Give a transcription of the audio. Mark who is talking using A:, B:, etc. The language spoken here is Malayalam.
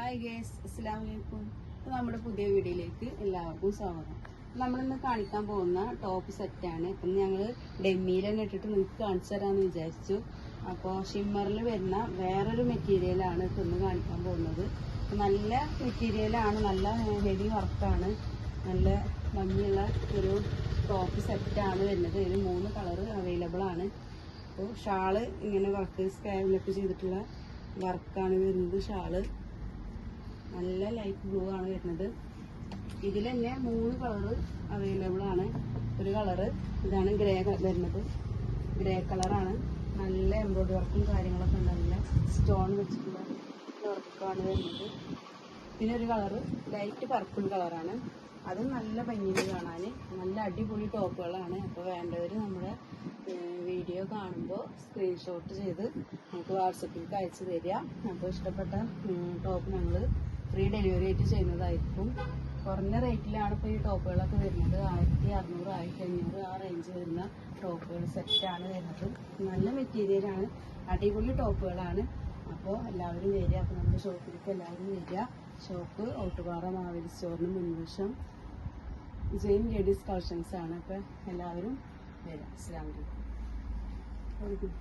A: ഹായ് ഗേസ്, അസ്സലാമു അലൈക്കും. നമ്മുടെ പുതിയ വീഡിയോയിലേക്ക് എല്ലാവർക്കും സ്വാഗതം. നമ്മളിന്ന് കാണിക്കാൻ പോകുന്ന ടോപ്പ് സെറ്റാണ്. അപ്പം ഞങ്ങൾ ഡെമ്മിയിൽ തന്നെ ഇട്ടിട്ട് നിങ്ങൾക്ക് കാണിച്ചു തരാമെന്ന് വിചാരിച്ചു. അപ്പോൾ ഷിമ്മറിൽ വരുന്ന വേറൊരു മെറ്റീരിയലാണ് ഇപ്പം ഇന്ന് കാണിക്കാൻ പോകുന്നത്. നല്ല മെറ്റീരിയലാണ്, നല്ല ഹെവി വർക്കാണ്, നല്ല ഭംഗിയുള്ള ഒരു ടോപ്പ് സെറ്റാണ് വരുന്നത്. ഇതിൽ 3 കളറ് അവൈലബിൾ ആണ്. അപ്പോൾ ഷാള് ഇങ്ങനെ വർക്ക് സ്കാനിലൊക്കെ ചെയ്തിട്ടുള്ള വർക്കാണ് വരുന്നത്. ഷാള് നല്ല ലൈറ്റ് ബ്ലൂ ആണ് വരുന്നത്. ഇതിൽ തന്നെ 3 കളറ് അവൈലബിൾ ആണ്. ഒരു കളറ് ഇതാണ് ഗ്രേ വരുന്നത്, ഗ്രേ കളറാണ്. നല്ല എംബ്രോയിഡറി വർക്കും കാര്യങ്ങളൊക്കെ ഉണ്ട്, നല്ല സ്റ്റോൺ വെച്ചിട്ടുള്ള വർക്കാണ് വരുന്നത്. പിന്നെ ഒരു കളറ് ലൈറ്റ് പർപ്പിൾ കളറാണ്, അതും നല്ല ഭംഗിയിൽ കാണാൻ നല്ല അടിപൊളി ടോപ്പുകളാണ്. അപ്പോൾ വേണ്ടവർ നമ്മുടെ വീഡിയോ കാണുമ്പോൾ സ്ക്രീൻഷോട്ട് ചെയ്ത് നമുക്ക് വാട്സപ്പിലേക്ക് അയച്ചു തരിക. അപ്പോൾ ഇഷ്ടപ്പെട്ട ടോപ്പ് ഞങ്ങൾ ഫ്രീ ഡെലിവറി ആയിട്ട് ചെയ്യുന്നതായിരിക്കും. കുറഞ്ഞ റേറ്റിലാണ് ഇപ്പോൾ ഈ ടോപ്പുകളൊക്കെ വരുന്നത്. 1600, 1500 ആ റേഞ്ച് വരുന്ന ടോപ്പുകൾ സെറ്റാണ് വരുന്നത്. നല്ല മെറ്റീരിയലാണ്, അടിപൊളി ടോപ്പുകളാണ്. അപ്പോൾ എല്ലാവരും വരിക. അപ്പോൾ നമ്മുടെ ഷോപ്പിലേക്ക് എല്ലാവരും വരിക. ഷോപ്പ് ഔട്ടുപാറ മാവേലി സ്റ്റോറിന് മുൻവശം ജെയിൻ ലേഡീസ് കളക്ഷൻസ് ആണ്. അപ്പോൾ എല്ലാവരും വരിക. അസ്സലാമു അലൈക്കും.